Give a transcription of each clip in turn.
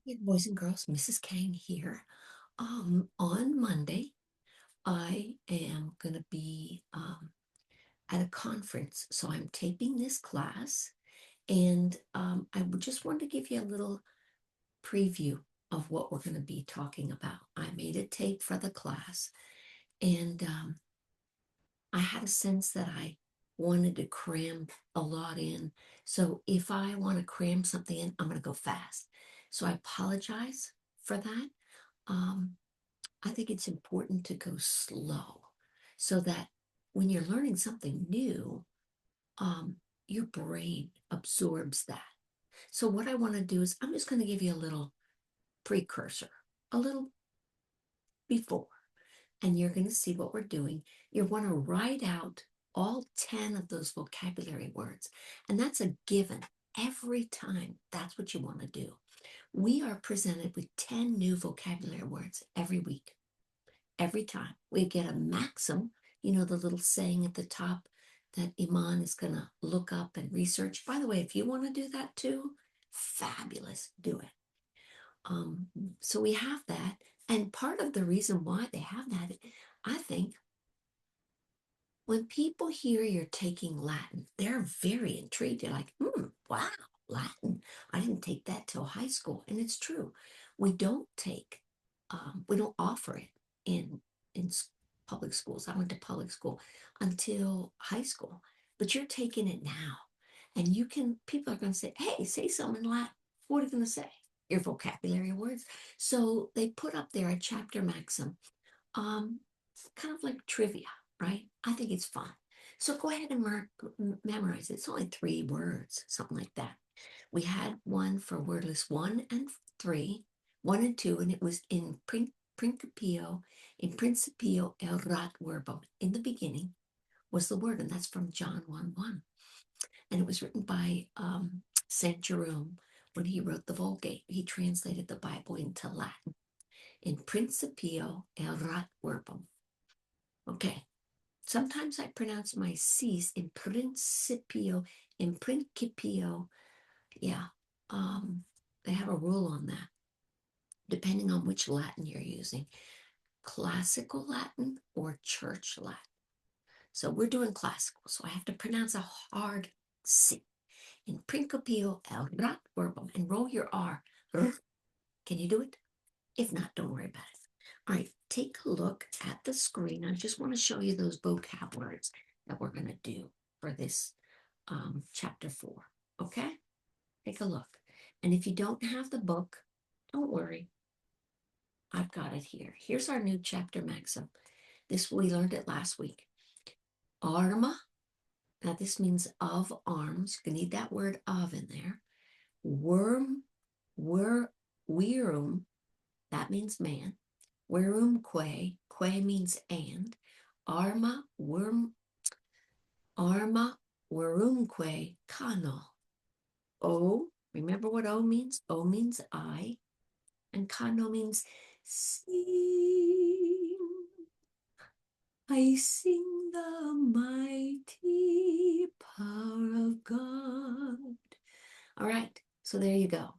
Hey, boys and girls, Mrs. Kang here. On Monday, I am going to be at a conference, so I'm taping this class, and I just wanted to give you a little preview of what we're going to be talking about. I made a tape for the class, and I had a sense that I wanted to cram a lot in. So if I want to cram something in, I'm going to go fast. So I apologize for that. Um, I think it's important to go slow so that when you're learning something new, um, your brain absorbs that. So, what I want to do is, I'm just going to give you a little precursor, a little before, and you're going to see what we're doing. You want to write out all 10 of those vocabulary words, and that's a given every time. That's what you want to do. We are presented with 10 new vocabulary words every week. Every time we get a maxim, the little saying at the top that Iman is going to look up and research. By the way, if you want to do that too, fabulous, do it. Um, so we have that. And part of the reason why they have that, I think, when people hear you're taking Latin, they're very intrigued. They're like, wow, Latin. I didn't take that till high school. And it's true. We don't offer it in public schools. I went to public school until high school, but you're taking it now. And people are going to say, hey, say something in Latin. What are you going to say? Your vocabulary words. So they put up there a chapter maxim, um, kind of like trivia, right? I think it's fun. So go ahead and memorize it. It's only 3 words, something like that. We had one for wordless 1 and 3, 1 and 2, and it was in principio erat verbum. In the beginning was the word, and that's from John 1:1. And it was written by Saint Jerome when he wrote the Vulgate. He translated the Bible into Latin. In principio erat verbum. Okay. Sometimes I pronounce my C's in principio. Yeah. They have a rule on that, depending on which Latin you're using, classical Latin or church Latin. So we're doing classical, so I have to pronounce a hard C. In principio erat verbum, and roll your R. Can you do it? If not, don't worry about it. All right, take a look at the screen. I just want to show you those vocab words that we're going to do for this chapter 4. Okay? Take a look. And if you don't have the book, don't worry. I've got it here. Here's our new chapter maxim. We learned it last week. Arma. Now this means of arms. You need that word of in there. Virum. That means man. Que means and. Arma, worumque, cano. O, remember what O means? O means I, and cano means sing. I sing the mighty power of God. All right, so there you go.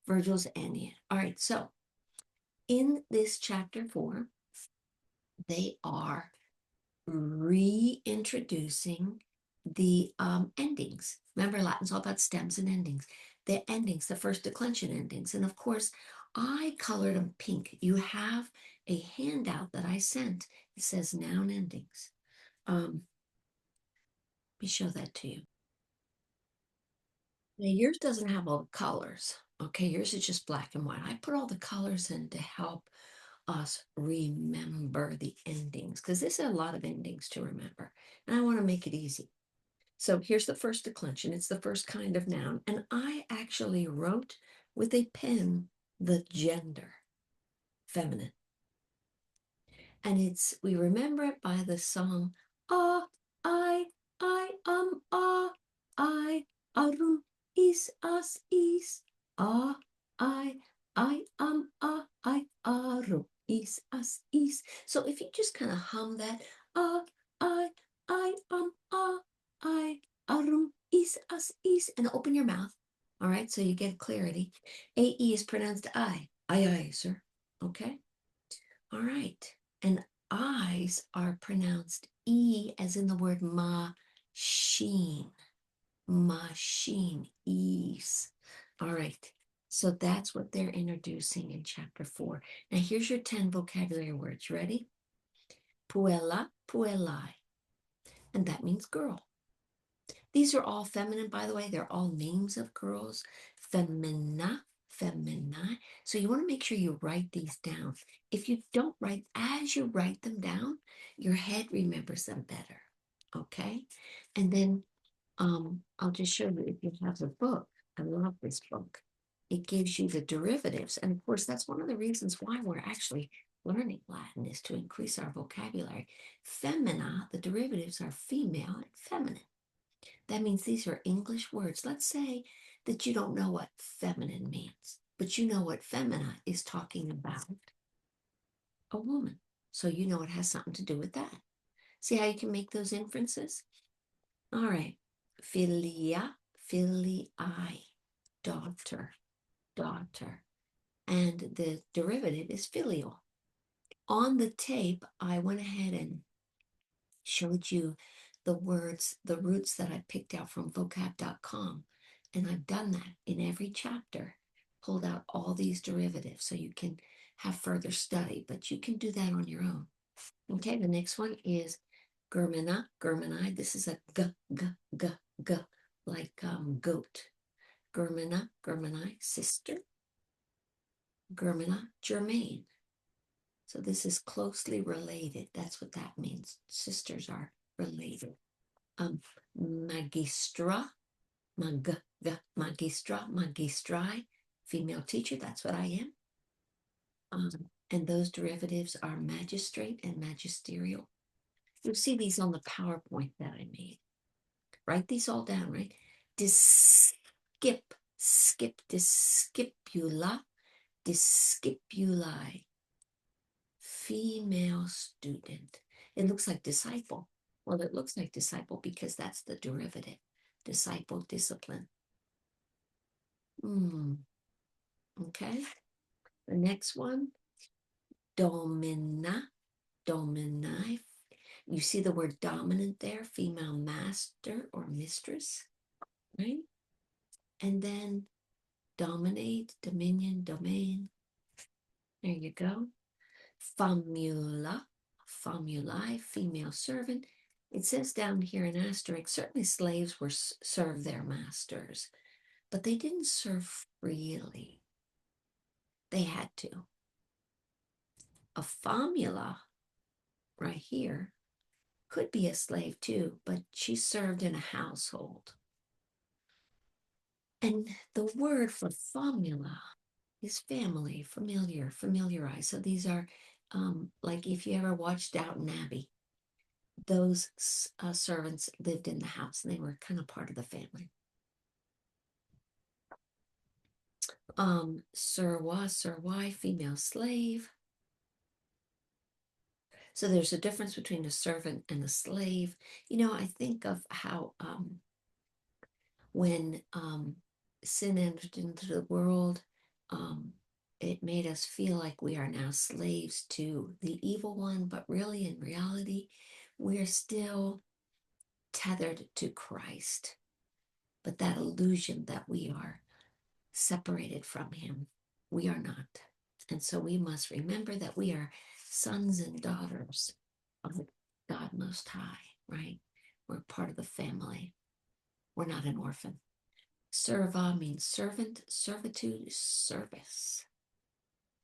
Virgil's Aeneid. All right, so in this chapter 4, they are reintroducing the endings. Remember, Latin's all about stems and endings. The endings, the first declension endings. And of course, I colored them pink. You have a handout that I sent. It says noun endings. Let me show that to you. Now, yours doesn't have all the colors. Okay, yours is just black and white. I put all the colors in to help us remember the endings because there's a lot of endings to remember. And I want to make it easy. So here's the first declension. It's the first kind of noun. And I actually wrote with a pen the gender, feminine. And we remember it by the song, ah, ah, arum, is, us, is, ah, arum, is, us, is. So if you just kind of hum that, ah, I, arum, is, us, is, and open your mouth, All right, so you get clarity. AE is pronounced I. Aye, sir. Okay. All right. And I's are pronounced E as in the word machine. Machine. Ease. All right. So that's what they're introducing in chapter 4. Now here's your 10 vocabulary words. Ready? Puella, puellai. And that means girl. These are all feminine, by the way. They're all names of girls. Femina, femini. So you want to make sure you write these down. If you don't write, as you write them down, your head remembers them better. Okay? And then I'll just show you if you have the book. I love this book. It gives you the derivatives. And of course, that's one of the reasons why we're actually learning Latin is to increase our vocabulary. Femina, the derivatives are female and feminine. That means these are English words. Let's say that you don't know what feminine means, but you know what femina is talking about a woman. So you know it has something to do with that. See how you can make those inferences? All right. Filia, filii, daughter, daughter. And the derivative is filial. On the tape, I went ahead and showed you the words, the roots that I picked out from vocab.com. And I've done that in every chapter, pulled out all these derivatives so you can have further study, but you can do that on your own. Okay, the next one is Germana, Germani. This is a g, like goat. Germana, Germani, sister. Germana, germain. So this is closely related. That's what that means. Sisters are related. Magistra, magistra, magistri, female teacher. That's what I am. And those derivatives are magistrate and magisterial. You'll see these on the PowerPoint that I made. Write these all down, right? Discipula, discipuli, female student. It looks like disciple. Well, it looks like disciple because that's the derivative. Disciple, discipline. Okay. The next one, domina, domini. You see the word dominant there, female master or mistress, right? And then dominate, dominion, domain. There you go. Famula, famuli, female servant. It says down here in asterisk, certainly slaves were served their masters, but they didn't serve freely. They had to. A famula, right here, could be a slave too, but she served in a household. And the word for famula is family, familiar, familiarize. So these are like if you ever watched Downton Abbey, those servants lived in the house and they were kind of part of the family. Serwa, female slave. So there's a difference between a servant and a slave. You know, I think of how when sin entered into the world, it made us feel like we are now slaves to the evil one, but really in reality, we're still tethered to Christ. But that illusion that we are separated from him, we are not. And so we must remember that we are sons and daughters of the God Most High, right? We're part of the family. We're not an orphan. Serva means servant, servitude, service.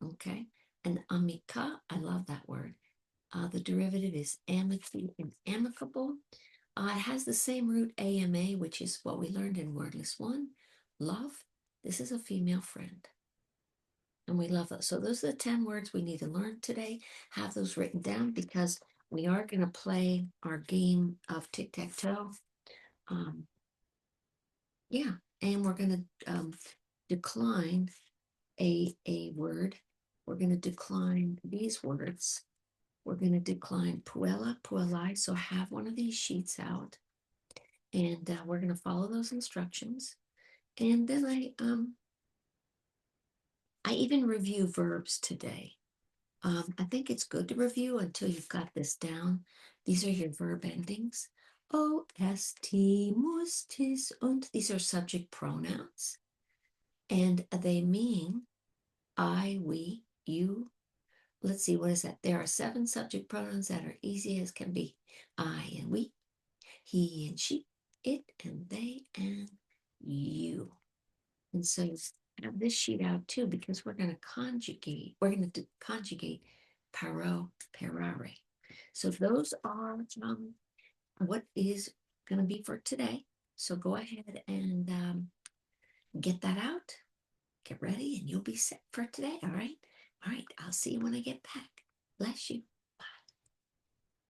Okay. And amica, I love that word. The derivative is amity and amicable. It has the same root ama, which is what we learned in Wordless 1. Love. This is a female friend. And we love those. So those are the 10 words we need to learn today. Have those written down because we are going to play our game of tic-tac-toe. Yeah, and we're going to decline a word. We're going to decline these words. We're going to decline puella, puellai. So have one of these sheets out. And we're going to follow those instructions. And then I even review verbs today. I think it's good to review until you've got this down. These are your verb endings. Ost, muss, tis, und. These are subject pronouns. And they mean I, we, you. Let's see, what is that? There are 7 subject pronouns that are easy as can be. I and we, he and she, it and they and you. And so you have this sheet out too, because we're going to conjugate. We're going to conjugate paro, parare. So those are what is going to be for today. So go ahead and get that out, get ready, and you'll be set for today. All right. All right. I'll see you when I get back. Bless you.